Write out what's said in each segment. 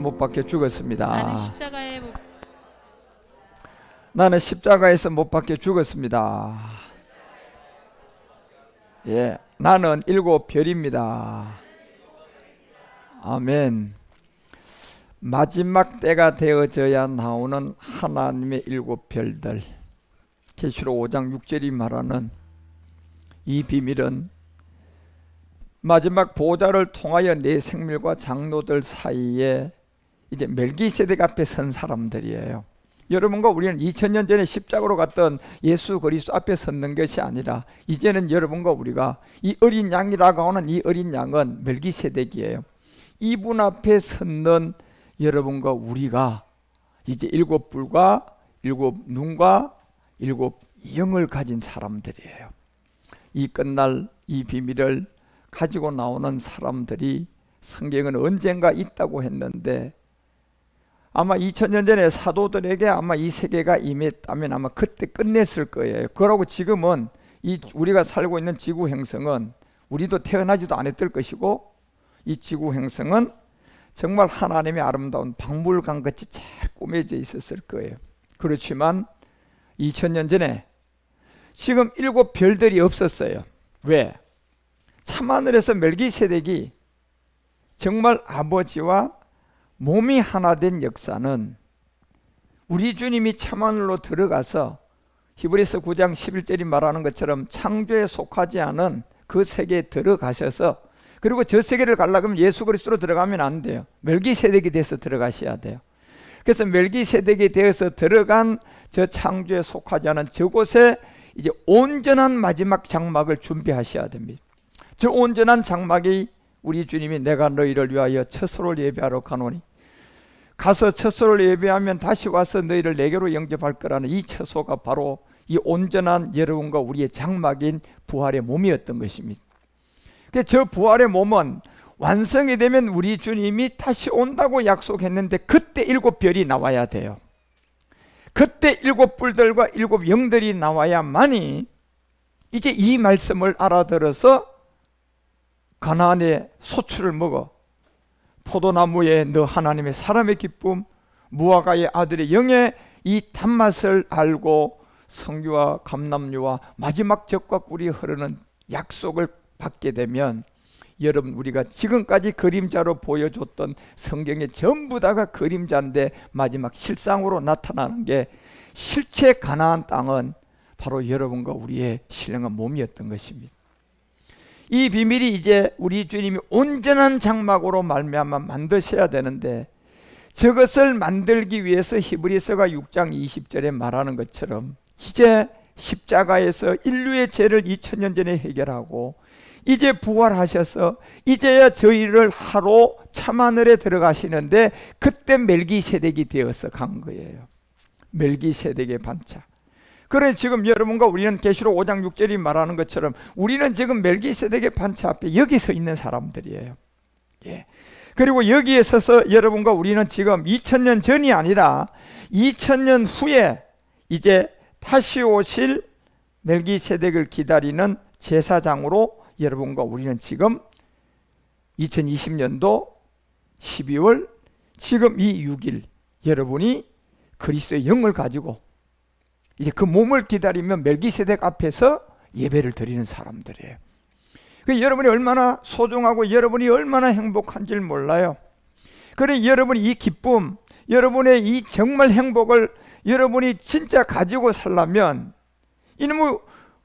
못 박혀 죽었습니다. 나는 십자가에 나는 십자가에서 못 박혀 죽었습니다. 예, 나는 7별입니다. 아멘. 마지막 때가 되어져야 나오는 하나님의 7별들. 계시록 5장 6절이 말하는 이 비밀은 마지막 보좌를 통하여 내 생물과 장로들 사이에 이제 멜기세덱 앞에 선 사람들이에요. 여러분과 우리는 2000년 전에 십자가로 갔던 예수 그리스도 앞에 섰는 것이 아니라 이제는 여러분과 우리가 이 어린 양이라고 하는 이 어린 양은 멜기세덱이에요. 이분 앞에 섰는 여러분과 우리가 이제 7불과 7눈과 7영을 가진 사람들이에요. 이 끝날 이 비밀을 가지고 나오는 사람들이 성경은 언젠가 있다고 했는데 아마 2000년 전에 사도들에게 아마 이 세계가 임했다면 아마 그때 끝냈을 거예요. 그러고 지금은 이 우리가 살고 있는 지구 행성은 우리도 태어나지도 않았을 것이고 이 지구 행성은 정말 하나님의 아름다운 박물관같이 잘 꾸며져 있었을 거예요. 그렇지만 2000년 전에 지금 7별들이 없었어요. 왜? 참하늘에서 멜기세덱이 정말 아버지와 몸이 하나 된 역사는 우리 주님이 참하늘로 들어가서 히브리서 9장 11절이 말하는 것처럼 창조에 속하지 않은 그 세계에 들어가셔서 그리고 저 세계를 가려고 하면 예수 그리스도로 들어가면 안 돼요. 멜기세덱이 돼서 들어가셔야 돼요. 그래서 멜기세덱이 되어서 들어간 저 창조에 속하지 않은 저곳에 이제 온전한 마지막 장막을 준비하셔야 됩니다. 저 온전한 장막이 우리 주님이 내가 너희를 위하여 처소를 예배하러 가노니 가서 처소를 예배하면 다시 와서 너희를 내게로 영접할 거라는 이 처소가 바로 이 온전한 여러분과 우리의 장막인 부활의 몸이었던 것입니다. 그래서 저 부활의 몸은 완성이 되면 우리 주님이 다시 온다고 약속했는데 그때 7별이 나와야 돼요. 그때 7불들과 7영들이 나와야만이 이제 이 말씀을 알아들어서 가나안의 소출을 먹어 포도나무에 너 하나님의 사람의 기쁨 무화과의 아들의 영의 이 단맛을 알고 성유와 감람유와 마지막 젖과 꿀이 흐르는 약속을 받게 되면 여러분 우리가 지금까지 그림자로 보여줬던 성경의 전부 다가 그림자인데 마지막 실상으로 나타나는 게 실제 가나안 땅은 바로 여러분과 우리의 신령한 몸이었던 것입니다. 이 비밀이 이제 우리 주님이 온전한 장막으로 말미암아 만드셔야 되는데 저것을 만들기 위해서 히브리서가 6장 20절에 말하는 것처럼 이제 십자가에서 인류의 죄를 2000년 전에 해결하고 이제 부활하셔서 이제야 저희를 하러 참하늘에 들어가시는데 그때 멜기세덱이 되어서 간 거예요. 멜기세덱의 반차. 그래 지금 여러분과 우리는 계시록 5장 6절이 말하는 것처럼 우리는 지금 멜기세덱의 반차 앞에 여기 서 있는 사람들이에요. 예. 그리고 여기에 서서 여러분과 우리는 지금 2000년 전이 아니라 2000년 후에 이제 다시 오실 멜기세덱을 기다리는 제사장으로 여러분과 우리는 지금 2020년도 12월 지금 이 6일 여러분이 그리스도의 영을 가지고 이제 그 몸을 기다리면 멜기세덱 앞에서 예배를 드리는 사람들이에요. 여러분이 얼마나 소중하고 여러분이 얼마나 행복한지를 몰라요. 그래 여러분이 이 기쁨, 여러분의 이 정말 행복을 여러분이 진짜 가지고 살려면 이놈의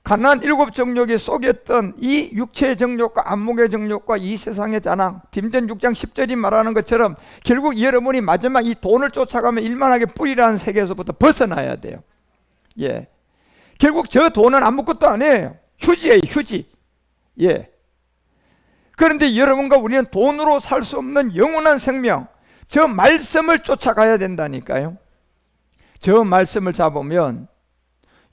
가나안 7정욕에 속였던 이 육체의 정욕과 안목의 정욕과 이 세상의 자랑, 딤전 6장 10절이 말하는 것처럼 결국 여러분이 마지막 이 돈을 쫓아가면 일만하게 뿌리라는 세계에서부터 벗어나야 돼요. 예. 결국 저 돈은 아무것도 아니에요. 휴지예요, 휴지. 예. 그런데 여러분과 우리는 돈으로 살 수 없는 영원한 생명, 저 말씀을 쫓아가야 된다니까요. 저 말씀을 잡으면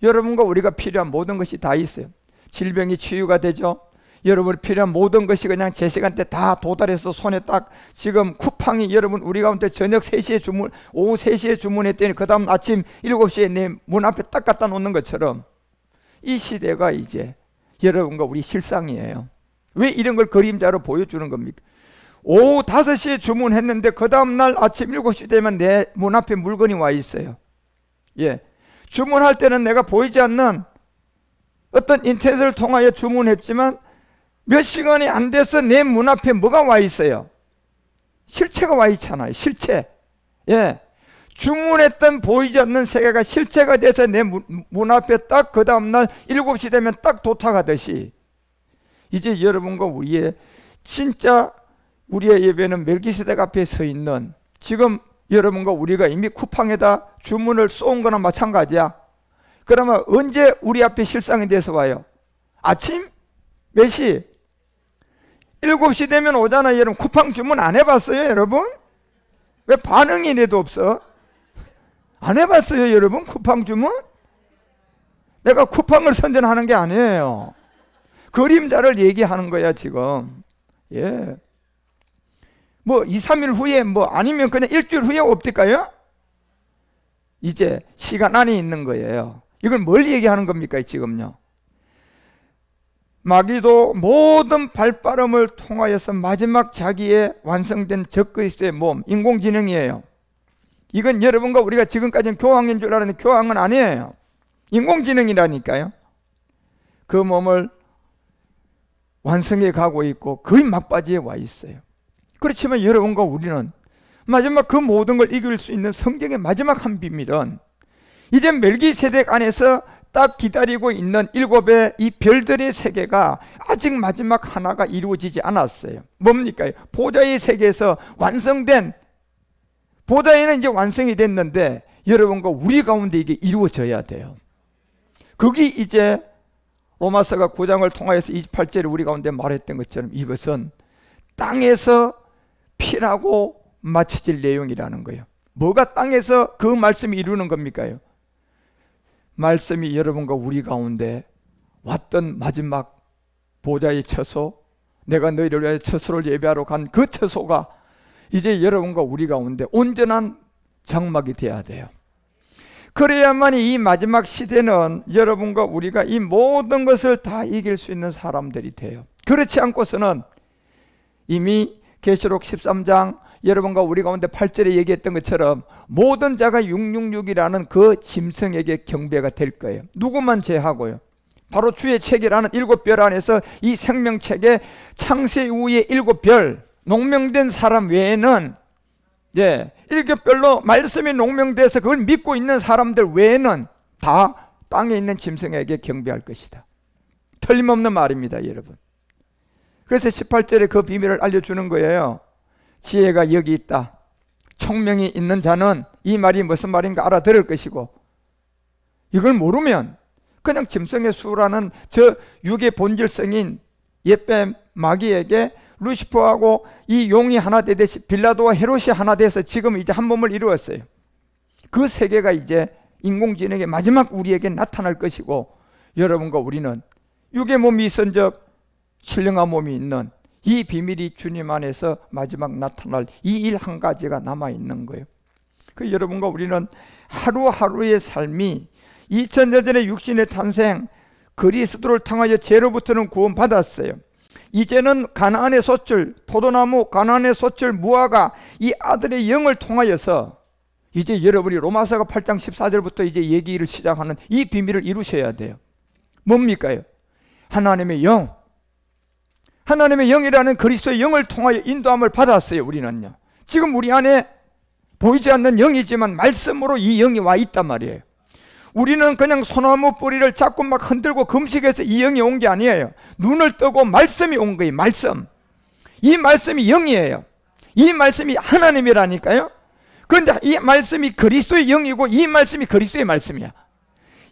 여러분과 우리가 필요한 모든 것이 다 있어요. 질병이 치유가 되죠. 여러분이 필요한 모든 것이 그냥 제 시간대 다 도달해서 손에 딱 지금 쿠팡이 여러분 우리 가운데 저녁 3시에 주문, 오후 3시에 주문했더니 그 다음 아침 7시에 내 문 앞에 딱 갖다 놓는 것처럼 이 시대가 이제 여러분과 우리 실상이에요. 왜 이런 걸 그림자로 보여주는 겁니까? 오후 5시에 주문했는데 그 다음날 아침 7시 되면 내 문 앞에 물건이 와 있어요. 예. 주문할 때는 내가 보이지 않는 어떤 인터넷을 통하여 주문했지만 몇 시간이 안 돼서 내 문 앞에 뭐가 와 있어요? 실체가 와 있잖아요. 실체. 예. 주문했던 보이지 않는 세계가 실체가 돼서 내 문 앞에 딱 그 다음날 7시 되면 딱 도착하듯이 이제 여러분과 우리의 진짜 우리의 예배는 멜기세덱 앞에 서 있는 지금 여러분과 우리가 이미 쿠팡에다 주문을 쏜 거나 마찬가지야. 그러면 언제 우리 앞에 실상이 돼서 와요? 아침? 몇 시? 7시 되면 오잖아요. 여러분 쿠팡 주문 안 해봤어요 여러분? 왜 반응이 내도 없어? 안 해봤어요 여러분 쿠팡 주문? 내가 쿠팡을 선전하는 게 아니에요. 그림자를 얘기하는 거야 지금. 예. 뭐 2, 3일 후에 뭐 아니면 그냥 일주일 후에 없을까요? 이제 시간 안에 있는 거예요. 이걸 뭘 얘기하는 겁니까 지금요? 마귀도 모든 발빠름을 통하여서 마지막 자기의 완성된 적그리스도의 몸, 인공지능이에요. 이건 여러분과 우리가 지금까지는 교황인 줄 알았는데 교황은 아니에요. 인공지능이라니까요. 그 몸을 완성해 가고 있고 거의 막바지에 와 있어요. 그렇지만 여러분과 우리는 마지막 그 모든 걸 이길 수 있는 성경의 마지막 한 비밀은 이제 멜기세덱 안에서 딱 기다리고 있는 7의 이 별들의 세계가 아직 마지막 하나가 이루어지지 않았어요. 뭡니까? 보좌의 세계에서 완성된 보좌에는 이제 완성이 됐는데 여러분과 우리 가운데 이게 이루어져야 돼요. 그게 이제 로마서가 9장을 통하여서 28절에 우리 가운데 말했던 것처럼 이것은 땅에서 피라고 맞춰질 내용이라는 거예요. 뭐가 땅에서 그 말씀이 이루는 겁니까요? 말씀이 여러분과 우리 가운데 왔던 마지막 보좌의 처소, 내가 너희를 위하여 처소를 예배하러 간 그 처소가 이제 여러분과 우리 가운데 온전한 장막이 되어야 돼요. 그래야만 이 마지막 시대는 여러분과 우리가 이 모든 것을 다 이길 수 있는 사람들이 돼요. 그렇지 않고서는 이미 계시록 13장 여러분과 우리 가운데 8절에 얘기했던 것처럼 모든 자가 666이라는 그 짐승에게 경배가 될 거예요. 누구만 제하고요. 바로 주의 책이라는 7별 안에서 이 생명책의 창세 이후의 7별 농명된 사람 외에는 7별로 말씀이 농명돼서 그걸 믿고 있는 사람들 외에는 다 땅에 있는 짐승에게 경배할 것이다. 틀림없는 말입니다 여러분. 그래서 18절에 그 비밀을 알려주는 거예요. 지혜가 여기 있다. 총명이 있는 자는 이 말이 무슨 말인가 알아들을 것이고 이걸 모르면 그냥 짐승의 수라는 저 육의 본질성인 옛뱀 마귀에게 루시퍼하고 이 용이 하나 되듯이 빌라도와 헤롯이 하나 돼서 지금 이제 한 몸을 이루었어요. 그 세계가 이제 인공지능의 마지막 우리에게 나타날 것이고 여러분과 우리는 육의 몸이 있은 적 신령한 몸이 있는 이 비밀이 주님 안에서 마지막 나타날 이 일 한 가지가 남아있는 거예요. 그 여러분과 우리는 하루하루의 삶이 2000년 전에 육신의 탄생 그리스도를 통하여 죄로부터는 구원받았어요. 이제는 가나안의 소출 포도나무 가나안의 소출 무화과 이 아들의 영을 통하여서 이제 여러분이 로마서가 8장 14절부터 이제 얘기를 시작하는 이 비밀을 이루셔야 돼요. 뭡니까요? 하나님의 영, 하나님의 영이라는 그리스도의 영을 통하여 인도함을 받았어요. 우리는요. 지금 우리 안에 보이지 않는 영이지만 말씀으로 이 영이 와 있단 말이에요. 우리는 그냥 소나무 뿌리를 잡고 막 흔들고 금식해서 이 영이 온 게 아니에요. 눈을 뜨고 말씀이 온 거예요. 말씀. 이 말씀이 영이에요. 이 말씀이 하나님이라니까요. 그런데 이 말씀이 그리스도의 영이고 이 말씀이 그리스도의 말씀이야.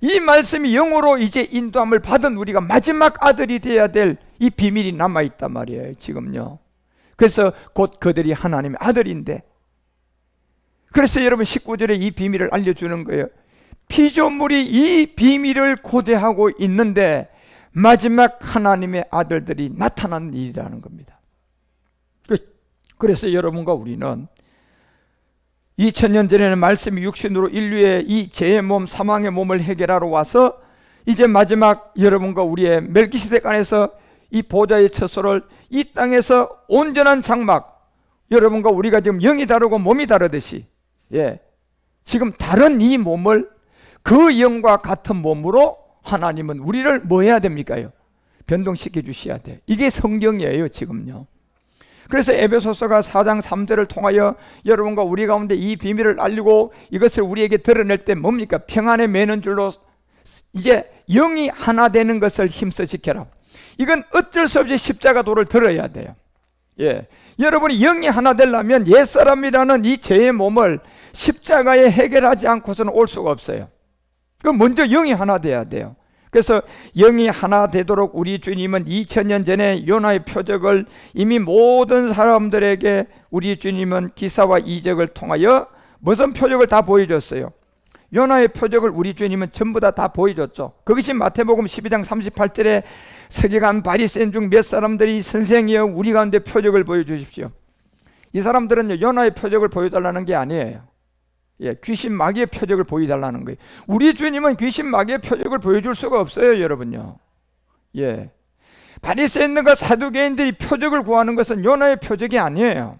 이 말씀이 영으로 이제 인도함을 받은 우리가 마지막 아들이 되어야 될 이 비밀이 남아있단 말이에요. 지금요. 그래서 곧 그들이 하나님의 아들인데, 그래서 여러분 19절에 이 비밀을 알려주는 거예요. 피조물이 이 비밀을 고대하고 있는데 마지막 하나님의 아들들이 나타나는 일이라는 겁니다. 그래서 여러분과 우리는 2000년 전에는 말씀이 육신으로 인류의 이 죄의 몸, 사망의 몸을 해결하러 와서 이제 마지막 여러분과 우리의 멜기세덱 안에서 이 보좌의 처소를 이 땅에서 온전한 장막, 여러분과 우리가 지금 영이 다르고 몸이 다르듯이, 지금 다른 이 몸을 그 영과 같은 몸으로 하나님은 우리를 뭐 해야 됩니까요? 변동시켜 주셔야 돼. 이게 성경이에요, 지금요. 그래서 에베소서가 4장 3절을 통하여 여러분과 우리 가운데 이 비밀을 알리고 이것을 우리에게 드러낼 때 뭡니까? 평안에 매는 줄로 이제 영이 하나 되는 것을 힘써 지켜라. 이건 어쩔 수 없이 십자가 도를 들어야 돼요. 여러분이 영이 하나 되려면 옛사람이라는 이 죄의 몸을 십자가에 해결하지 않고서는 올 수가 없어요. 그럼 먼저 영이 하나 돼야 돼요. 그래서 영이 하나 되도록 우리 주님은 2000년 전에 요나의 표적을 이미 모든 사람들에게 우리 주님은 기사와 이적을 통하여 무슨 표적을 다 보여줬어요. 요나의 표적을 우리 주님은 전부 다 보여줬죠. 그것이 마태복음 12장 38절에 서기관 바리새인 중 몇 사람들이 선생이여 우리 가운데 표적을 보여주십시오. 이 사람들은 요나의 표적을 보여달라는 게 아니에요. 귀신 마귀의 표적을 보여달라는 거예요. 우리 주님은 귀신 마귀의 표적을 보여줄 수가 없어요, 여러분요. 바리새인들과 사두개인들이 표적을 구하는 것은 요나의 표적이 아니에요.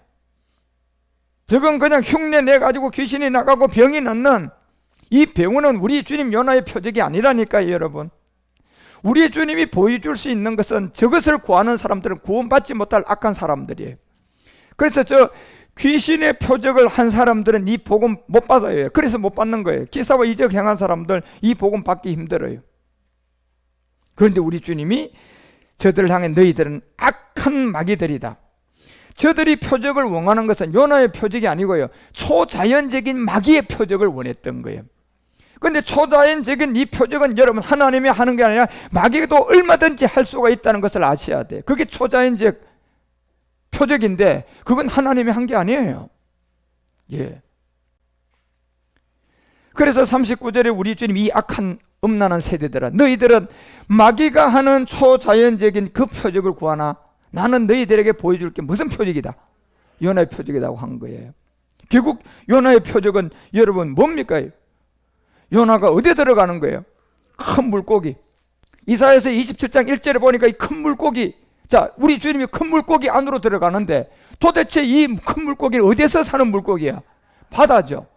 저건 그냥 흉내 내가지고 귀신이 나가고 병이 낫는 이 병원은 우리 주님 요나의 표적이 아니라니까요, 여러분. 우리 주님이 보여줄 수 있는 것은 저것을 구하는 사람들은 구원받지 못할 악한 사람들이에요. 그래서 귀신의 표적을 한 사람들은 이 복음 못 받아요. 그래서 못 받는 거예요. 기사와 이적 행한 사람들 이 복음 받기 힘들어요. 그런데 우리 주님이 저들을 향해 너희들은 악한 마귀들이다. 저들이 표적을 원하는 것은 요나의 표적이 아니고요, 초자연적인 마귀의 표적을 원했던 거예요. 그런데 초자연적인 이 표적은 여러분 하나님이 하는 게 아니라 마귀도 얼마든지 할 수가 있다는 것을 아셔야 돼요. 그게 초자연적 표적인데 그건 하나님이 한 게 아니에요. 그래서 39절에 우리 주님 이 악한 음란한 세대들아, 너희들은 마귀가 하는 초자연적인 그 표적을 구하나 나는 너희들에게 보여줄 게 무슨 표적이다? 요나의 표적이라고 한 거예요. 결국 요나의 표적은 여러분 뭡니까? 요나가 어디에 들어가는 거예요? 큰 물고기. 이사야서 27장 1절에 보니까 이 큰 물고기, 자, 우리 주님이 큰 물고기 안으로 들어가는데 도대체 이 큰 물고기는 어디서 사는 물고기야? 바다죠.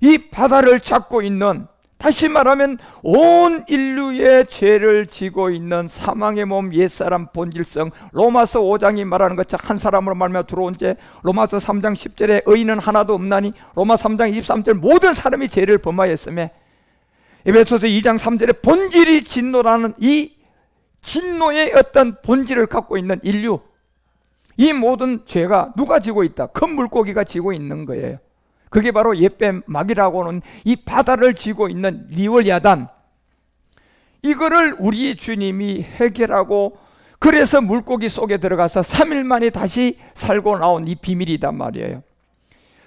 이 바다를 잡고 있는, 다시 말하면 온 인류의 죄를 지고 있는 사망의 몸 옛사람 본질성, 로마서 5장이 말하는 것처럼 한 사람으로 말미암아 들어온 죄, 로마서 3장 10절에 의인은 하나도 없나니, 로마 3장 23절 모든 사람이 죄를 범하였으며, 에베소서 2장 3절에 본질이 진노라는 이 진노의 어떤 본질을 갖고 있는 인류, 이 모든 죄가 누가 지고 있다? 큰 물고기가 지고 있는 거예요. 그게 바로 옛뱀 마귀라고는 이 바다를 지고 있는 리월야단, 이거를 우리 주님이 해결하고 그래서 물고기 속에 들어가서 3일 만에 다시 살고 나온 이 비밀이단 말이에요.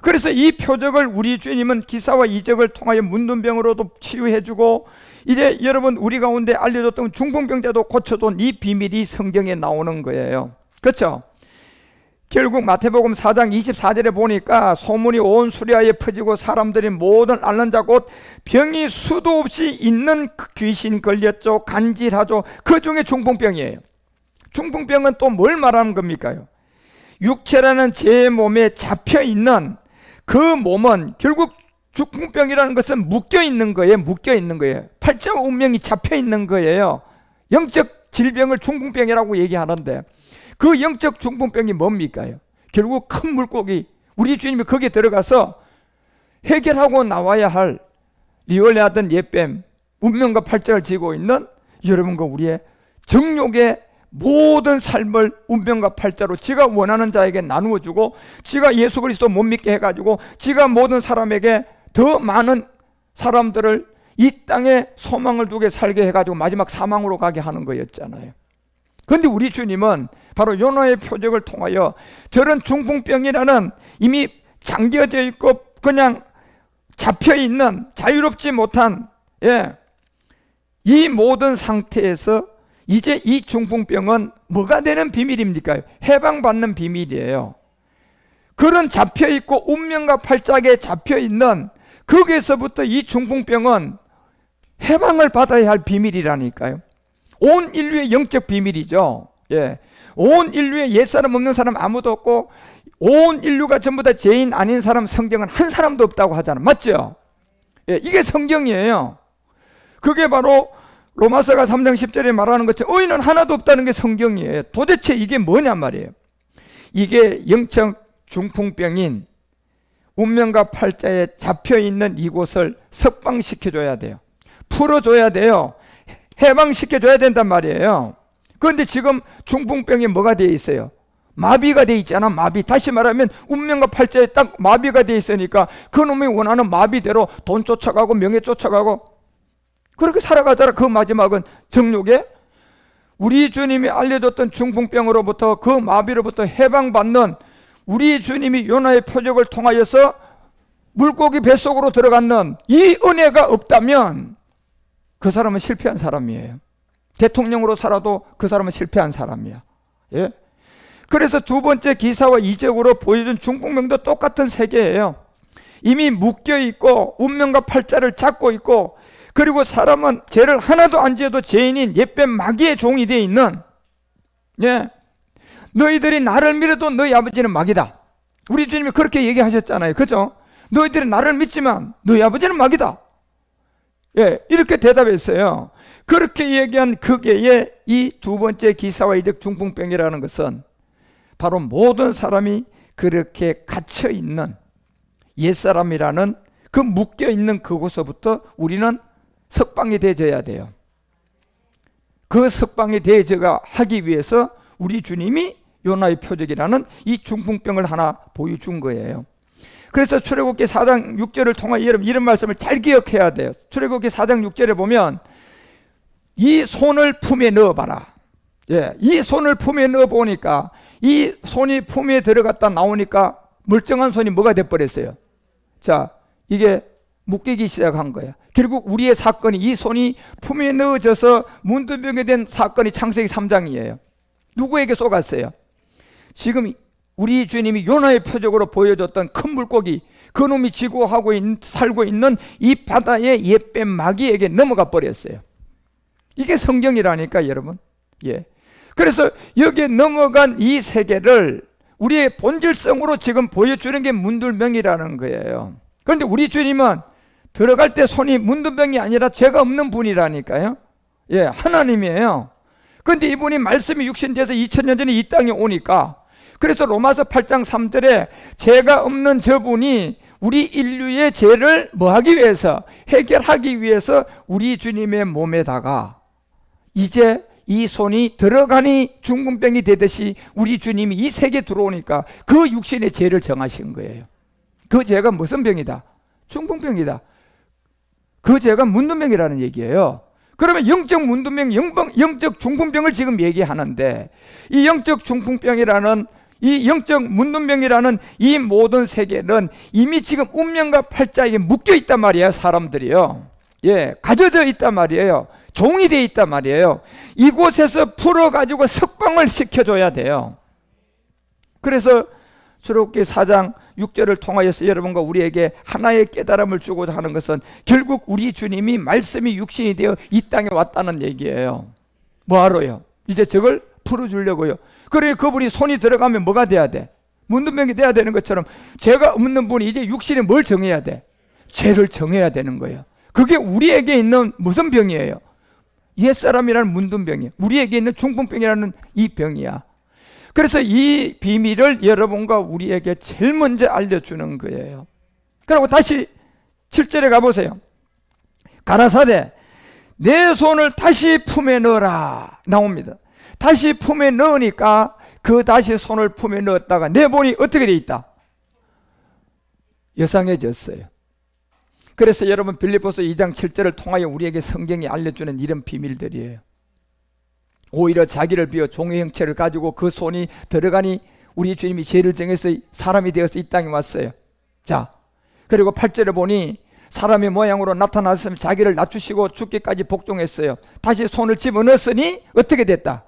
그래서 이 표적을 우리 주님은 기사와 이적을 통하여 문둥병으로도 치유해주고, 이제 여러분 우리 가운데 알려줬던 중풍병자도 고쳐준 이 비밀이 성경에 나오는 거예요. 그렇죠? 결국 마태복음 4장 24절에 보니까 소문이 온 수리아에 퍼지고 사람들이 모든 앓는 자 곧 병이 수도 없이 있는 귀신 걸렸죠. 간질하죠. 그 중에 중풍병이에요. 중풍병은 또 뭘 말하는 겁니까? 육체라는 제 몸에 잡혀있는 그 몸은 결국 중풍병이라는 것은 묶여있는 거예요. 묶여있는 거예요. 팔자 운명이 잡혀있는 거예요. 영적 질병을 중풍병이라고 얘기하는데 그 영적 중풍병이 뭡니까? 결국 큰 물고기, 우리 주님이 거기에 들어가서 해결하고 나와야 할 리월레하던 옛뱀, 운명과 팔자를 지고 있는 여러분과 우리의 정욕의 모든 삶을 운명과 팔자로 지가 원하는 자에게 나누어주고, 지가 예수 그리스도 못 믿게 해가지고 지가 모든 사람에게 더 많은 사람들을 이 땅에 소망을 두게 살게 해가지고 마지막 사망으로 가게 하는 거였잖아요. 그런데 우리 주님은 바로 요나의 표적을 통하여 저런 중풍병이라는 이미 잠겨져 있고 그냥 잡혀있는 자유롭지 못한 이 모든 상태에서 이제 이 중풍병은 뭐가 되는 비밀입니까? 해방받는 비밀이에요. 그런 잡혀있고 운명과 팔짝에 잡혀있는 거기에서부터 이 중풍병은 해방을 받아야 할 비밀이라니까요. 온 인류의 영적 비밀이죠. 온 인류의 옛사람 없는 사람 아무도 없고 온 인류가 전부 다 죄인 아닌 사람 성경은 한 사람도 없다고 하잖아. 맞죠? 예, 이게 성경이에요. 그게 바로 로마서가 3장 10절에 말하는 것처럼 의인은 하나도 없다는 게 성경이에요. 도대체 이게 뭐냐 말이에요. 이게 영적 중풍병인 운명과 팔자에 잡혀있는 이곳을 석방시켜줘야 돼요. 풀어줘야 돼요. 해방시켜줘야 된단 말이에요. 그런데 지금 중풍병이 뭐가 되어 있어요? 마비가 되어 있잖아. 마비. 다시 말하면 운명과 팔자에 딱 마비가 되어 있으니까 그놈이 원하는 마비대로 돈 쫓아가고 명예 쫓아가고 그렇게 살아가잖아. 그 마지막은 정욕에 우리 주님이 알려줬던 중풍병으로부터 그 마비로부터 해방받는 우리 주님이 요나의 표적을 통하여서 물고기 뱃속으로 들어갔는 이 은혜가 없다면 그 사람은 실패한 사람이에요. 대통령으로 살아도 그 사람은 실패한 사람이야. 예? 그래서 두 번째 기사와 이적으로 보여준 중풍병도 똑같은 세계예요. 이미 묶여있고 운명과 팔자를 잡고 있고 그리고 사람은 죄를 하나도 안 지어도 죄인인 옛뱀 마귀의 종이 되어 있는 예. 너희들이 나를 믿어도 너희 아버지는 마귀다. 우리 주님이 그렇게 얘기하셨잖아요. 그죠? 너희들이 나를 믿지만 너희 아버지는 마귀다. 예, 이렇게 대답했어요. 그렇게 얘기한 그게의 이 두 번째 기사와 이적 중풍병이라는 것은 바로 모든 사람이 그렇게 갇혀있는 옛사람이라는 그 묶여있는 그곳서부터 우리는 석방이 되어져야 돼요. 그 석방이 되어져가 하기 위해서 우리 주님이 요나의 표적이라는 이 중풍병을 하나 보여준 거예요. 그래서 출애굽기 4장 6절을 통하여 여러분 이런 말씀을 잘 기억해야 돼요. 출애굽기 4장 6절에 보면 이 손을 품에 넣어봐라. 예, 이 손을 품에 넣어보니까 이 손이 품에 들어갔다 나오니까 멀쩡한 손이 뭐가 돼버렸어요. 자, 이게 묶이기 시작한 거예요. 결국 우리의 사건이 이 손이 품에 넣어져서 문둥병이 된 사건이 창세기 3장이에요. 누구에게 쏘갔어요? 지금 우리 주님이 요나의 표적으로 보여줬던 큰 물고기 그놈이 지구하고 살고 있는 이 바다의 옛뱀 마귀에게 넘어가 버렸어요. 이게 성경이라니까 여러분. 예. 그래서 여기에 넘어간 이 세계를 우리의 본질성으로 지금 보여주는 게 문둥병이라는 거예요. 그런데 우리 주님은 들어갈 때 손이 문둥병이 아니라 죄가 없는 분이라니까요. 예, 하나님이에요. 그런데 이분이 말씀이 육신돼서 2000년 전에 이 땅에 오니까 그래서 로마서 8장 3절에 죄가 없는 저분이 우리 인류의 죄를 뭐하기 위해서 해결하기 위해서 우리 주님의 몸에다가 이제 이 손이 들어가니 중풍병이 되듯이 우리 주님이 이 세계에 들어오니까 그 육신의 죄를 정하신 거예요. 그 죄가 무슨 병이다? 중풍병이다. 그 죄가 문둥병이라는 얘기예요. 그러면 영적 문둥병, 영적 중풍병을 지금 얘기하는데 이 영적 중풍병이라는 이 영적 문둥병이라는 이 모든 세계는 이미 지금 운명과 팔자에게 묶여 있단 말이에요. 사람들이요. 예, 가져져 있단 말이에요. 종이 돼 있단 말이에요. 이곳에서 풀어가지고 석방을 시켜줘야 돼요. 그래서 출애굽기 4장 6절을 통하여서 여러분과 우리에게 하나의 깨달음을 주고자 하는 것은 결국 우리 주님이 말씀이 육신이 되어 이 땅에 왔다는 얘기예요. 뭐하러요? 이제 저걸 풀어주려고요. 그래 그분이 손이 들어가면 뭐가 돼야 돼? 문둥병이 돼야 되는 것처럼 죄가 없는 분이 이제 육신에 뭘 정해야 돼? 죄를 정해야 되는 거예요. 그게 우리에게 있는 무슨 병이에요? 옛사람이라는 문둥병이에요. 우리에게 있는 중풍병이라는 이 병이야. 그래서 이 비밀을 여러분과 우리에게 제일 먼저 알려주는 거예요. 그리고 다시 7절에 가보세요. 가라사대 내 손을 다시 품에 넣어라 나옵니다. 다시 품에 넣으니까 그 다시 손을 품에 넣었다가 내 본이 어떻게 돼 있다? 여상해졌어요. 그래서 여러분 빌립보서 2장 7절을 통하여 우리에게 성경이 알려주는 이런 비밀들이에요. 오히려 자기를 비워 종의 형체를 가지고 그 손이 들어가니 우리 주님이 죄를 정해서 사람이 되어서 이 땅에 왔어요. 자, 그리고 8절에 보니 사람의 모양으로 나타났으면 자기를 낮추시고 죽기까지 복종했어요. 다시 손을 집어넣었으니 어떻게 됐다?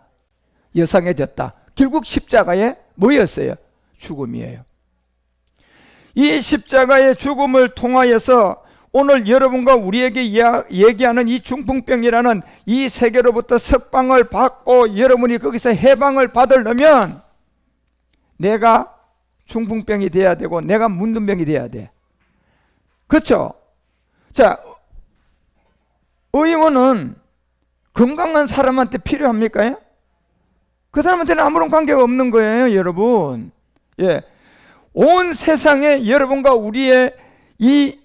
여상해졌다. 결국 십자가에 뭐였어요? 죽음이에요. 이 십자가의 죽음을 통하여서 오늘 여러분과 우리에게 얘기하는 이 중풍병이라는 이 세계로부터 석방을 받고 여러분이 거기서 해방을 받으려면 내가 중풍병이 돼야 되고 내가 문둥병이 돼야 돼. 그렇죠? 자, 의원은 건강한 사람한테 필요합니까? 그 사람한테는 아무런 관계가 없는 거예요, 여러분. 예. 온 세상에 여러분과 우리의 이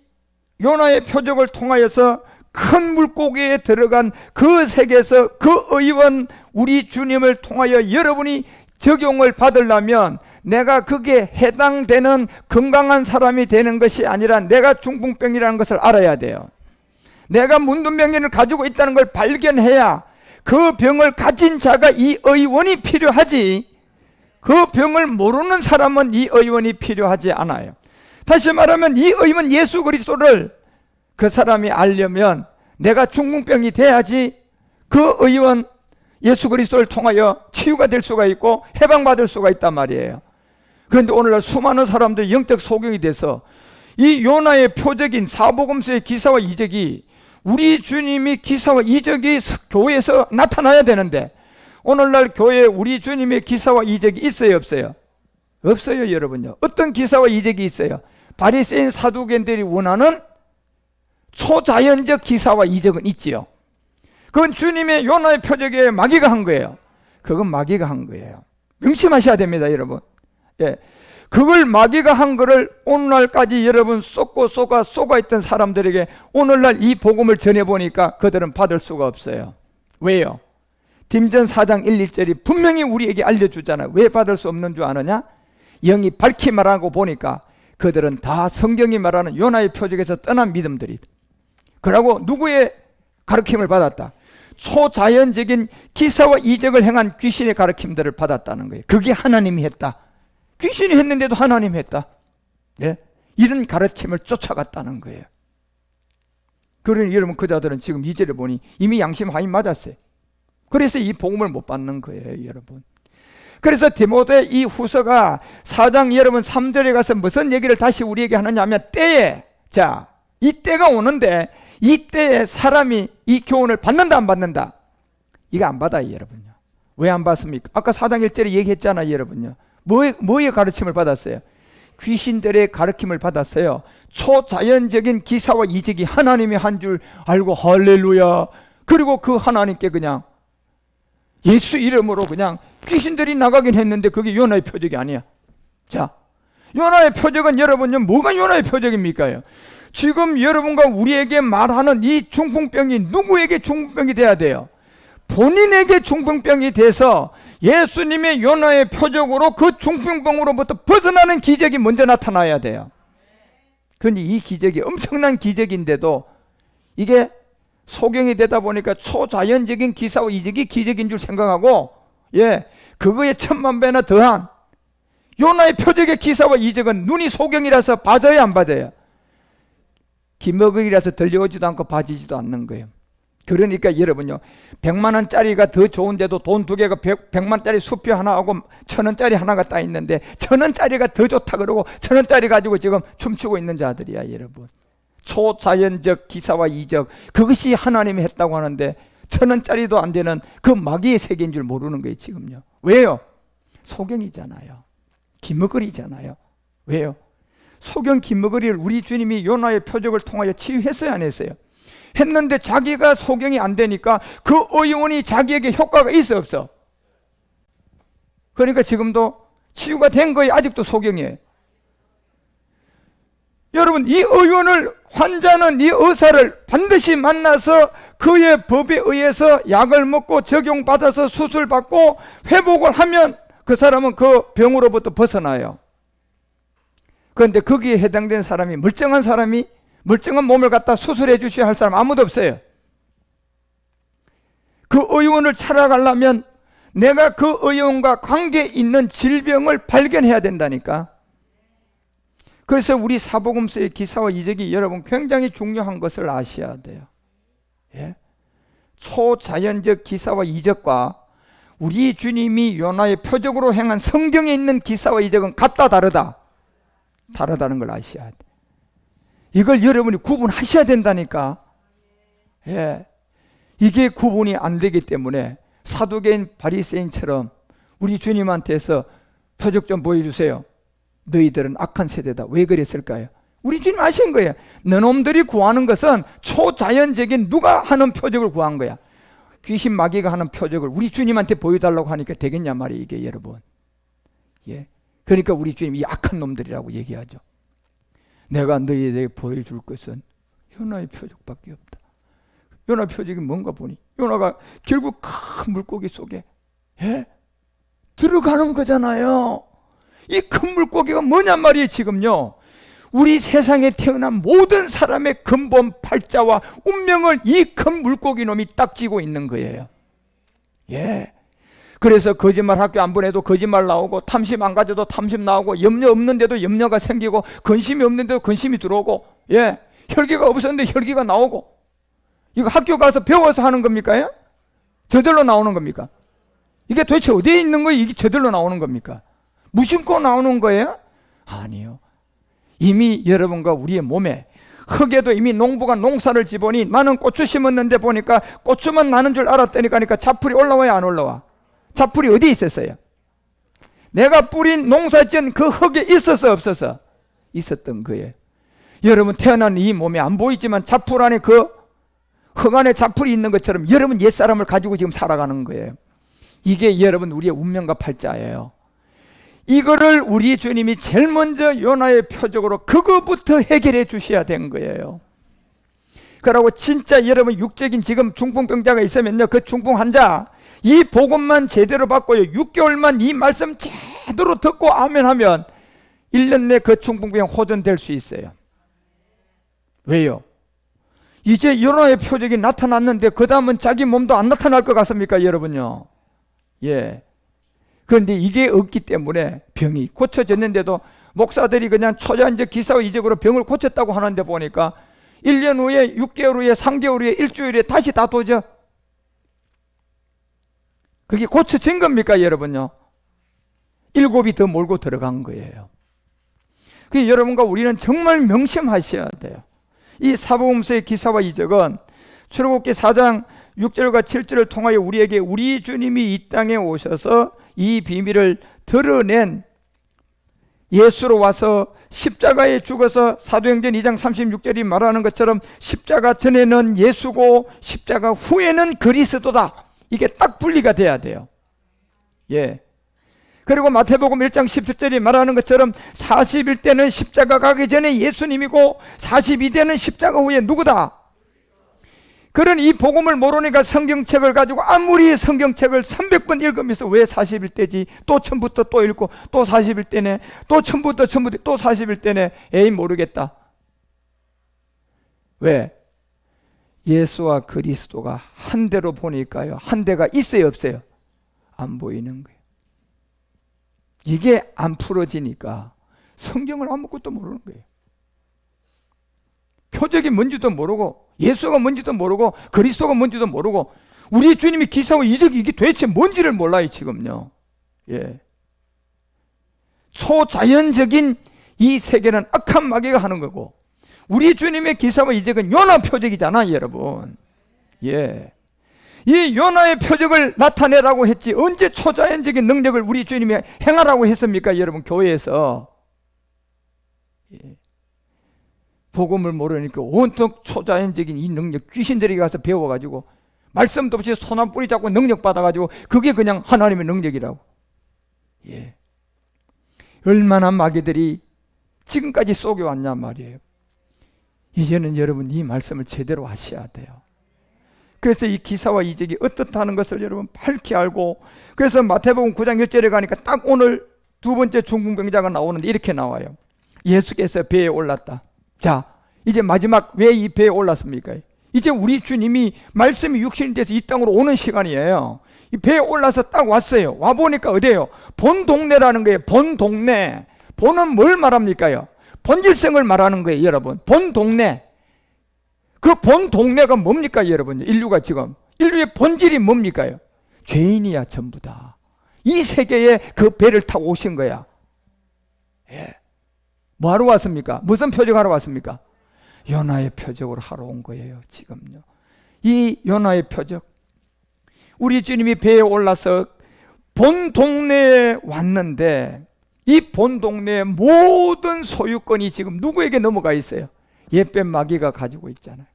요나의 표적을 통하여서 큰 물고기에 들어간 그 세계에서 그 의원 우리 주님을 통하여 여러분이 적용을 받으려면 내가 그게 해당되는 건강한 사람이 되는 것이 아니라 내가 중풍병이라는 것을 알아야 돼요. 내가 문둥병을 가지고 있다는 걸 발견해야 그 병을 가진 자가 이 의원이 필요하지, 그 병을 모르는 사람은 이 의원이 필요하지 않아요. 다시 말하면 이 의원 예수 그리스도를 그 사람이 알려면 내가 중풍병이 돼야지 그 의원 예수 그리스도를 통하여 치유가 될 수가 있고 해방받을 수가 있단 말이에요. 그런데 오늘날 수많은 사람들이 영적 소경이 돼서 이 요나의 표적인 사복음서의 기사와 이적이, 우리 주님이 기사와 이적이 교회에서 나타나야 되는데 오늘날 교회에 우리 주님의 기사와 이적이 있어요, 없어요? 없어요, 여러분요. 어떤 기사와 이적이 있어요? 바리새인 사두개인들이 원하는 초자연적 기사와 이적은 있지요. 그건 주님의 요나의 표적에 마귀가 한 거예요. 그건 마귀가 한 거예요. 명심하셔야 됩니다, 여러분. 예. 그걸 마귀가 한 거를 오늘날까지 여러분 쏘가 있던 사람들에게 오늘날 이 복음을 전해보니까 그들은 받을 수가 없어요. 왜요? 딤전 4장 1, 2절이 분명히 우리에게 알려주잖아요. 왜 받을 수 없는 줄 아느냐? 영이 밝히 말하고 보니까 그들은 다 성경이 말하는 요나의 표적에서 떠난 믿음들이, 그러고 누구의 가르침을 받았다? 초자연적인 기사와 이적을 행한 귀신의 가르침들을 받았다는 거예요. 그게 하나님이 했다. 귀신이 했는데도 하나님이 했다. 네? 이런 가르침을 쫓아갔다는 거예요. 그러니 여러분 그 자들은 지금 2절에 보니 이미 양심 하인 맞았어요. 그래서 이 복음을 못 받는 거예요, 여러분. 그래서 디모데 이 후서가 4장 여러분 3절에 가서 무슨 얘기를 다시 우리에게 하느냐 하면 때에, 자, 이 때가 오는데 이 때에 사람이 이 교훈을 받는다 안 받는다? 이거 안 받아요, 여러분요. 왜 안 받습니까? 아까 4장 1절에 얘기했잖아요, 여러분요. 뭐의 가르침을 받았어요? 귀신들의 가르침을 받았어요. 초자연적인 기사와 이적이 하나님이 한 줄 알고 할렐루야. 그리고 그 하나님께 그냥 예수 이름으로 그냥 귀신들이 나가긴 했는데 그게 요나의 표적이 아니야. 자, 요나의 표적은 여러분요, 뭐가 요나의 표적입니까? 지금 여러분과 우리에게 말하는 이 중풍병이 누구에게 중풍병이 돼야 돼요? 본인에게 중풍병이 돼서 예수님의 요나의 표적으로 그 중풍병으로부터 벗어나는 기적이 먼저 나타나야 돼요. 그런데 이 기적이 엄청난 기적인데도 이게 소경이 되다 보니까 초자연적인 기사와 이적이 기적인 줄 생각하고, 예, 그거에 천만 배나 더한 요나의 표적의 기사와 이적은 눈이 소경이라서 봐져야 안 봐져요? 기머거리라서 들려오지도 않고 봐지지도 않는 거예요. 그러니까 여러분요, 100만 원짜리가 더 좋은데도 돈 2개가 100만 원짜리 수표 하나 하고 1000원짜리 하나가 따 있는데 1000원짜리가 더 좋다 그러고 1000원짜리 가지고 지금 춤추고 있는 자들이야, 여러분. 초자연적 기사와 이적, 그것이 하나님이 했다고 하는데 1000원짜리도 안 되는 그 마귀의 세계인 줄 모르는 거예요, 지금요. 왜요? 소경이잖아요. 기머거리잖아요. 왜요? 소경 기머거리를 우리 주님이 요나의 표적을 통하여 치유했어요, 안 했어요? 했는데 자기가 소경이 안 되니까 그 의원이 자기에게 효과가 있어, 없어? 그러니까 지금도 치유가 된 거예요, 아직도 소경이에요. 여러분, 이 의원을, 환자는 이 의사를 반드시 만나서 그의 법에 의해서 약을 먹고 적용받아서 수술받고 회복을 하면 그 사람은 그 병으로부터 벗어나요. 그런데 거기에 해당된 사람이, 멀쩡한 사람이, 멀쩡한 몸을 갖다 수술해 주셔야 할 사람 아무도 없어요. 그 의원을 찾아가려면 내가 그 의원과 관계 있는 질병을 발견해야 된다니까. 그래서 우리 사복음서의 기사와 이적이 여러분 굉장히 중요한 것을 아셔야 돼요. 예? 초자연적 기사와 이적과 우리 주님이 요나의 표적으로 행한 성경에 있는 기사와 이적은 같다 다르다? 다르다는 걸 아셔야 돼. 이걸 여러분이 구분하셔야 된다니까. 예. 이게 구분이 안 되기 때문에 사두개인 바리새인처럼 우리 주님한테서 표적 좀 보여주세요. 너희들은 악한 세대다. 왜 그랬을까요? 우리 주님 아신 거예요. 너놈들이 구하는 것은 초자연적인 누가 하는 표적을 구한 거야. 귀신 마귀가 하는 표적을 우리 주님한테 보여달라고 하니까 되겠냐 말이에요, 이게 여러분. 예. 그러니까 우리 주님이 이 악한 놈들이라고 얘기하죠. 내가 너희에게 보여줄 것은 요나의 표적밖에 없다. 요나 표적이 뭔가 보니 요나가 결국 큰 물고기 속에 들어가는 거잖아요. 이 큰 물고기가 뭐냔 말이에요. 지금요, 우리 세상에 태어난 모든 사람의 근본 팔자와 운명을 이 큰 물고기 놈이 딱 쥐고 있는 거예요. 예. 그래서 거짓말 학교 안 보내도 거짓말 나오고, 탐심 안 가져도 탐심 나오고, 염려 없는데도 염려가 생기고, 근심이 없는데도 근심이 들어오고, 예. 혈기가 없었는데 혈기가 나오고. 이거 학교 가서 배워서 하는 겁니까? 저절로 나오는 겁니까? 이게 도대체 어디에 있는 거예요? 이게 저절로 나오는 겁니까? 무심코 나오는 거예요? 아니요. 이미 여러분과 우리의 몸에, 흙에도 이미 농부가 농사를 지보니 나는 고추 심었는데 보니까 고추만 나는 줄 알았다니까. 그러니까 잡풀이 올라와야 안 올라와? 잡풀이 어디에 있었어요? 내가 뿌린 농사 지은 그 흙에 있었어 없었어? 있었던 거예요. 여러분 태어난 이 몸에 안 보이지만 잡풀 안에 그 흙 안에 잡풀이 있는 것처럼 여러분 옛사람을 가지고 지금 살아가는 거예요. 이게 여러분 우리의 운명과 팔자예요. 이거를 우리 주님이 제일 먼저 요나의 표적으로 그거부터 해결해 주셔야 된 거예요. 그러고 진짜 여러분 육적인 지금 중풍병자가 있으면요, 그 중풍 환자 이 복음만 제대로 받고요, 6개월만 이 말씀 제대로 듣고 아멘하면 1년 내 그 중풍병 호전될 수 있어요. 왜요? 이제 요나의 표적이 나타났는데 그 다음은 자기 몸도 안 나타날 것 같습니까 여러분요? 예. 그런데 이게 없기 때문에 병이 고쳐졌는데도 목사들이 그냥 초자연적 기사와 이적으로 병을 고쳤다고 하는데 보니까 1년 후에 6개월 후에 3개월 후에 일주일에 다시 다 도져. 그게 고쳐진 겁니까 여러분요? 7이 더 몰고 들어간 거예요. 그 여러분과 우리는 정말 명심하셔야 돼요. 이 사복음서의 기사와 이적은 출애굽기 4장 6절과 7절을 통하여 우리에게 우리 주님이 이 땅에 오셔서 이 비밀을 드러낸, 예수로 와서 십자가에 죽어서 사도행전 2장 36절이 말하는 것처럼 십자가 전에는 예수고 십자가 후에는 그리스도다. 이게 딱 분리가 돼야 돼요. 예. 그리고 마태복음 1장 17절이 말하는 것처럼 40일 때는 십자가 가기 전에 예수님이고 42대는 십자가 후에 누구다? 그런 이 복음을 모르니까 성경책을 가지고 아무리 성경책을 300번 읽으면서 왜 40일 때지? 또 처음부터 또 읽고 또 40일 때네. 또 처음부터 또 40일 때네. 에이 모르겠다. 왜? 예수와 그리스도가 한 대로 보니까요, 한 대가 있어요 없어요? 안 보이는 거예요. 이게 안 풀어지니까 성경을 아무것도 모르는 거예요. 표적이 뭔지도 모르고 예수가 뭔지도 모르고 그리스도가 뭔지도 모르고 우리 주님이 기사와 이적이 이게 도대체 뭔지를 몰라요 지금요. 예. 초자연적인 이 세계는 악한 마귀가 하는 거고 우리 주님의 기사와 이적은 요나 표적이잖아 여러분. 예. 이 요나의 표적을 나타내라고 했지 언제 초자연적인 능력을 우리 주님이 행하라고 했습니까 여러분 교회에서. 예. 복음을 모르니까 온통 초자연적인 이 능력 귀신들이 가서 배워가지고 말씀도 없이 손 한 뿌리 잡고 능력 받아가지고 그게 그냥 하나님의 능력이라고. 예. 얼마나 마귀들이 지금까지 속여왔냐 말이에요. 이제는 여러분 이 말씀을 제대로 하셔야 돼요. 그래서 이 기사와 이적이 어떻다는 것을 여러분 밝히 알고, 그래서 마태복음 9장 1절에 가니까 딱 오늘 두 번째 중풍병자가 나오는데 이렇게 나와요. 예수께서 배에 올랐다. 자, 이제 마지막 왜 이 배에 올랐습니까? 이제 우리 주님이 말씀이 육신이 돼서 이 땅으로 오는 시간이에요. 이 배에 올라서 딱 왔어요. 와보니까 어디예요? 본 동네라는 거예요. 본 동네. 본은 뭘 말합니까요? 본질성을 말하는 거예요 여러분. 본 동네. 그 본 동네가 뭡니까 여러분? 인류가 지금 인류의 본질이 뭡니까요? 죄인이야 전부 다. 이 세계에 그 배를 타고 오신 거야. 예. 뭐 하러 왔습니까? 무슨 표적하러 왔습니까? 요나의 표적으로 하러 온 거예요 지금요. 이 요나의 표적, 우리 주님이 배에 올라서 본 동네에 왔는데 이 본 동네의 모든 소유권이 지금 누구에게 넘어가 있어요? 옛뱀 마귀가 가지고 있잖아요.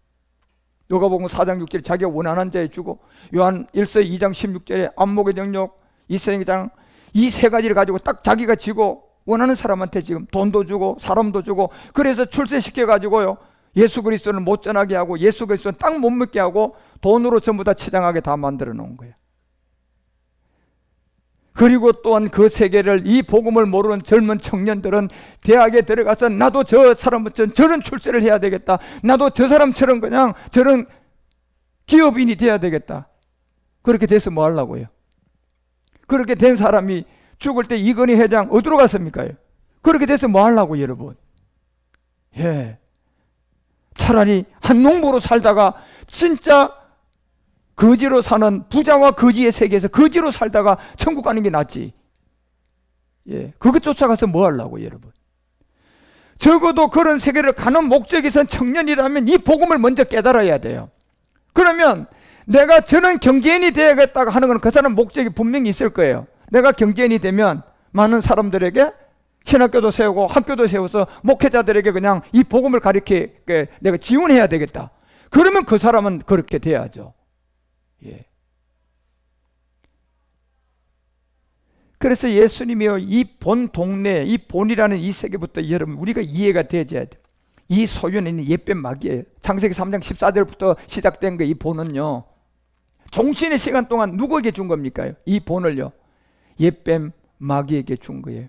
누가복음 4장 6절에 자기가 원하는 자에 주고, 요한 1서 2장 16절에 안목의 능력, 이세장 이 세 가지를 가지고 딱 자기가 지고 원하는 사람한테 지금 돈도 주고 사람도 주고, 그래서 출세시켜 가지고요 예수 그리스도를 못 전하게 하고 예수 그리스도는 딱 못 먹게 하고 돈으로 전부 다 치장하게 다 만들어 놓은 거예요. 그리고 또한 그 세계를, 이 복음을 모르는 젊은 청년들은 대학에 들어가서 나도 저 사람처럼 저런 출세를 해야 되겠다, 나도 저 사람처럼 그냥 저런 기업인이 돼야 되겠다. 그렇게 돼서 뭐 하려고요? 그렇게 된 사람이 죽을 때 이건희 회장 어디로 갔습니까? 그렇게 돼서 뭐 하려고 여러분? 예, 차라리 한 농부로 살다가 진짜 거지로 사는 부자와 거지의 세계에서 거지로 살다가 천국 가는 게 낫지. 예, 그것 쫓아가서 뭐 하려고 여러분? 적어도 그런 세계를 가는 목적에선 청년이라면 이 복음을 먼저 깨달아야 돼요. 그러면 내가 저는 경제인이 되야겠다고 하는 건 그 사람 목적이 분명히 있을 거예요. 내가 경제인이 되면 많은 사람들에게 신학교도 세우고 학교도 세워서 목회자들에게 그냥 이 복음을 가르쳐 내가 지원해야 되겠다. 그러면 그 사람은 그렇게 돼야죠. 예. 그래서 예수님이요, 이 본 동네, 이 본이라는 이 세계부터 여러분 우리가 이해가 되어야 돼. 이 소유는 옛뱀 마귀예요. 창세기 3장 14절부터 시작된 거, 이 본은요 종신의 시간 동안 누구에게 준 겁니까? 이 본을요 옛뱀 마귀에게 준 거예요.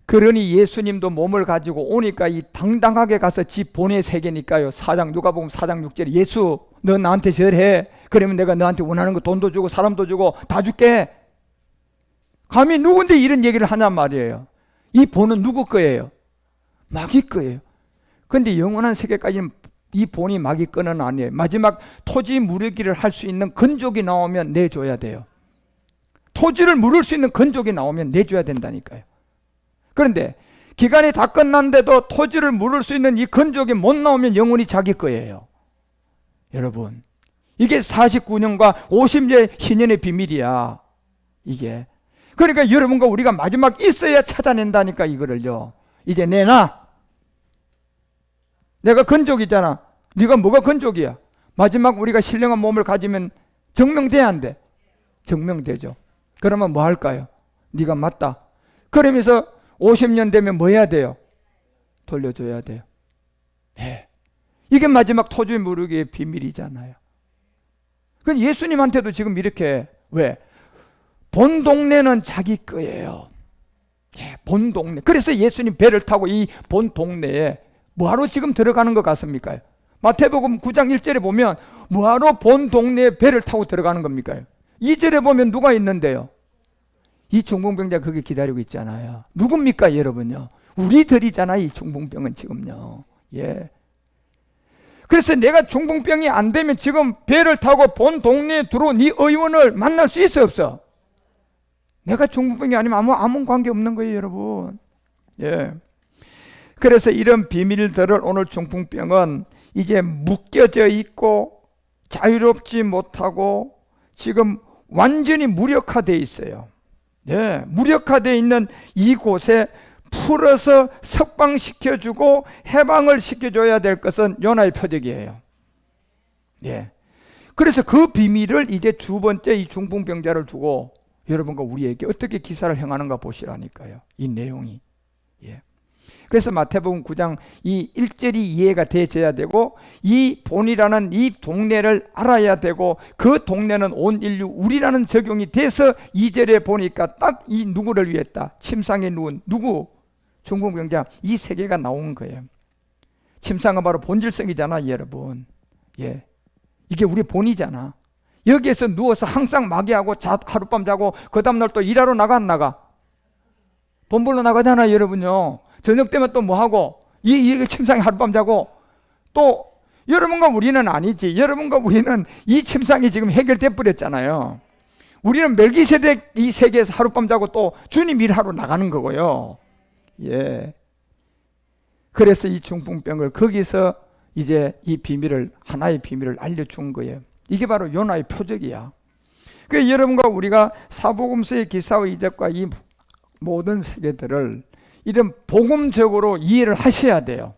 그러니 예수님도 몸을 가지고 오니까 이 당당하게 가서 지 본의 세계니까요. 누가복음 4장 6절에 예수 너 나한테 절해. 그러면 내가 너한테 원하는 거 돈도 주고 사람도 주고 다 줄게. 감히 누군데 이런 얘기를 하냔 말이에요. 이 본은 누구 거예요? 마귀 거예요. 그런데 영원한 세계까지는 이 본이 마귀 거는 아니에요. 마지막 토지 무르기를 할 수 있는 건족이 나오면 내줘야 돼요. 토지를 물을 수 있는 건족이 나오면 내줘야 된다니까요. 그런데 기간이 다 끝났는데도 토지를 물을 수 있는 이 건족이 못 나오면 영원히 자기 거예요. 여러분, 이게 49년과 50년 희년의 비밀이야. 이게. 그러니까 여러분과 우리가 마지막 있어야 찾아낸다니까 이거를요. 이제 내놔. 내가 건족이잖아. 네가 뭐가 건족이야? 마지막 우리가 신령한 몸을 가지면 증명돼야 안 돼? 증명되죠. 그러면 뭐 할까요? 네가 맞다. 그러면서 50년 되면 뭐 해야 돼요? 돌려줘야 돼요. 네. 이게 마지막 토지 무르기의 비밀이잖아요. 그 예수님한테도 지금 이렇게, 왜? 본 동네는 자기 거예요. 예, 본 동네. 그래서 예수님 배를 타고 이 본 동네에 뭐하러 지금 들어가는 것 같습니까? 마태복음 9장 1절에 보면 뭐하러 본 동네에 배를 타고 들어가는 겁니까? 2절에 보면 누가 있는데요? 이 중풍병자가 거기 기다리고 있잖아요. 누굽니까 여러분요? 우리들이잖아요. 이 중풍병은 지금요. 예. 그래서 내가 중풍병이 안 되면 지금 배를 타고 본 동네에 들어온 이 의원을 만날 수 있어 없어? 내가 중풍병이 아니면 아무 관계 없는 거예요 여러분. 예. 그래서 이런 비밀들을 오늘 중풍병은 이제 묶여져 있고 자유롭지 못하고 지금 완전히 무력화되어 있어요. 예, 무력화되어 있는 이곳에 풀어서 석방시켜주고 해방을 시켜줘야 될 것은 요나의 표적이에요. 예. 그래서 그 비밀을 이제 두 번째 이 중풍병자를 두고 여러분과 우리에게 어떻게 기사를 행하는가 보시라니까요. 이 내용이. 예. 그래서 마태복음 9장 이 1절이 이해가 되어야 되고 이 본이라는 이 동네를 알아야 되고 그 동네는 온 인류 우리라는 적용이 돼서 2절에 보니까 딱 이 누구를 위했다. 침상에 누운 누구? 중풍병자. 이 세 개가 나온 거예요. 침상은 바로 본질성이잖아 여러분. 예, 이게 우리 본이잖아. 여기에서 누워서 항상 마귀하고 하룻밤 자고 그 다음날 또 일하러 나가 안 나가? 돈 벌러 나가잖아 여러분요. 저녁 되면 또 뭐하고 이 침상에 하룻밤 자고 또 여러분과 우리는 아니지. 여러분과 우리는 이 침상이 지금 해결돼 버렸잖아요. 우리는 멜기세덱 이 세계에서 하룻밤 자고 또 주님 일하러 나가는 거고요. 예. 그래서 이 중풍병을 거기서 이제 이 비밀을 하나의 비밀을 알려준 거예요. 이게 바로 요나의 표적이야. 그 여러분과 우리가 사복음서의 기사와 이적과 이 모든 세계들을 이런 복음적으로 이해를 하셔야 돼요.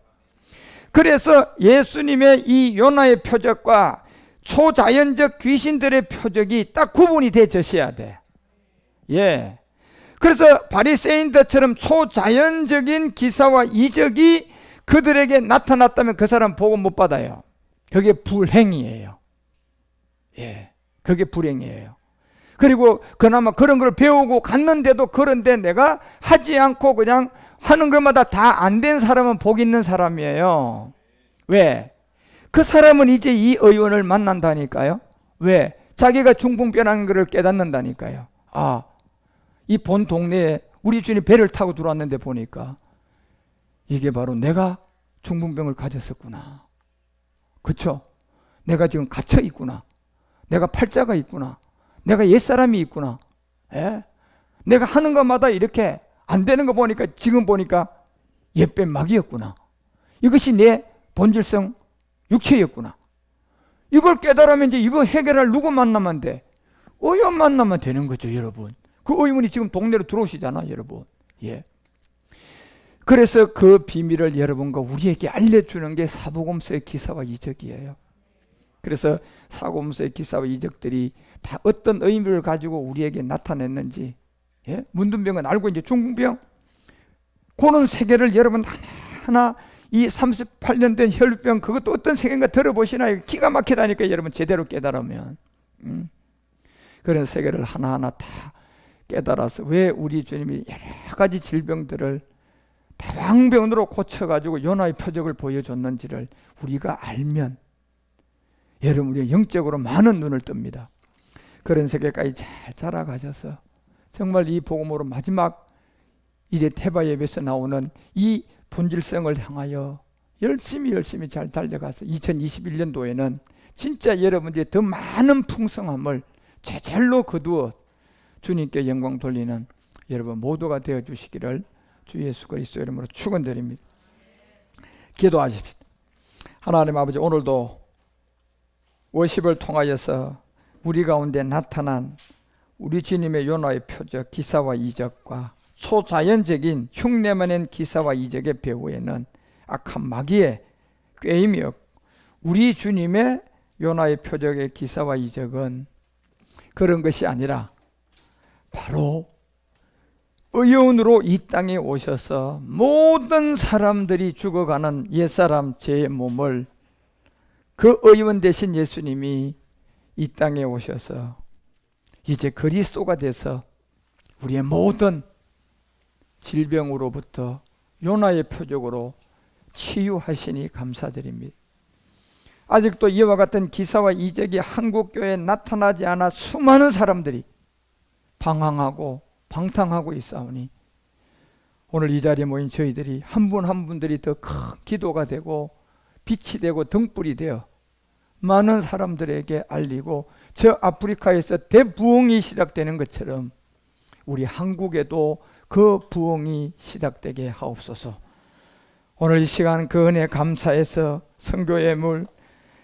그래서 예수님의 이 요나의 표적과 초자연적 귀신들의 표적이 딱 구분이 되셔야 돼. 예. 그래서 바리새인들처럼 초자연적인 기사와 이적이 그들에게 나타났다면 그 사람 복음 못 받아요. 그게 불행이에요. 예. 그게 불행이에요. 그리고 그나마 그런 걸 배우고 갔는데도 그런데 내가 하지 않고 그냥 하는 것마다 다 안 된 사람은 복 있는 사람이에요. 왜? 그 사람은 이제 이 의원을 만난다니까요. 왜? 자기가 중풍병이라는 것을 깨닫는다니까요. 아, 이 본 동네에 우리 주님 배를 타고 들어왔는데 보니까 이게 바로 내가 중풍병을 가졌었구나. 그쵸? 내가 지금 갇혀 있구나. 내가 팔자가 있구나. 내가 옛사람이 있구나. 예? 내가 하는 것마다 이렇게 안 되는 거 보니까 지금 보니까 옛뱀 막이었구나. 이것이 내 본질성 육체였구나. 이걸 깨달으면 이제 이거 해결할 누구 만나면 돼? 의원 만나면 되는 거죠, 여러분. 그 의원이 지금 동네로 들어오시잖아, 여러분. 예. 그래서 그 비밀을 여러분과 우리에게 알려주는 게 사복음서의 기사와 이적이에요. 그래서 사복음서의 기사와 이적들이 다 어떤 의미를 가지고 우리에게 나타냈는지, 예? 문둥병은 알고 이제 중풍병 그런 세계를 여러분 하나하나 이 38년 된 혈병 그것도 어떤 세계인가 들어보시나요? 기가 막히다니까 여러분 제대로 깨달으면 그런 세계를 하나하나 다 깨달아서 왜 우리 주님이 여러 가지 질병들을 다방병으로 고쳐가지고 요나의 표적을 보여줬는지를 우리가 알면 여러분 우리 영적으로 많은 눈을 뜹니다. 그런 세계까지 잘 자라가셔서 정말 이 복음으로 마지막 이제 태바 예배에서 나오는 이 본질성을 향하여 열심히 잘 달려가서 2021년도에는 진짜 여러분들이 더 많은 풍성함을 제절로 거두어 주님께 영광 돌리는 여러분 모두가 되어 주시기를 주 예수 그리스도 이름으로 축원드립니다. 기도하십시다. 하나님 아버지, 오늘도 워십을 통하여서 우리 가운데 나타난 우리 주님의 요나의 표적, 기사와 이적과 초자연적인 흉내만 낸 기사와 이적의 배후에는 악한 마귀의 꾀임이 없고 우리 주님의 요나의 표적의 기사와 이적은 그런 것이 아니라 바로 의원으로 이 땅에 오셔서 모든 사람들이 죽어가는 옛사람 죄의 몸을 그 의원 되신 예수님이 이 땅에 오셔서 이제 그리스도가 돼서 우리의 모든 질병으로부터 요나의 표적으로 치유하시니 감사드립니다. 아직도 이와 같은 기사와 이적이 한국교회에 나타나지 않아 수많은 사람들이 방황하고 방탕하고 있사오니 오늘 이 자리에 모인 저희들이 한 분 한 분들이 더 큰 기도가 되고 빛이 되고 등불이 되어 많은 사람들에게 알리고 저 아프리카에서 대부흥이 시작되는 것처럼 우리 한국에도 그 부흥이 시작되게 하옵소서. 오늘 이 시간 그 은혜 감사해서 선교 예물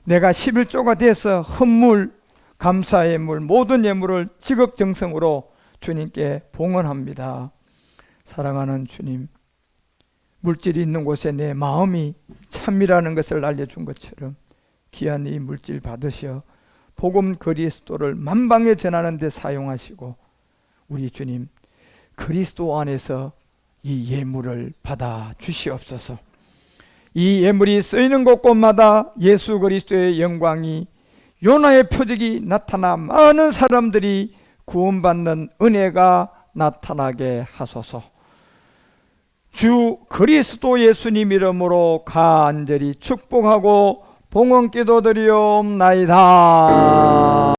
내가 11조가 돼서 헌물 감사 예물 모든 예물을 지극정성으로 주님께 봉헌합니다. 사랑하는 주님, 물질이 있는 곳에 내 마음이 참이라는 것을 알려준 것처럼 귀한 이 물질 받으셔 복음 그리스도를 만방에 전하는 데 사용하시고 우리 주님 그리스도 안에서 이 예물을 받아 주시옵소서. 이 예물이 쓰이는 곳곳마다 예수 그리스도의 영광이 요나의 표적이 나타나 많은 사람들이 구원받는 은혜가 나타나게 하소서. 주 그리스도 예수님 이름으로 간절히 축복하고 봉헌 기도드리옵나이다.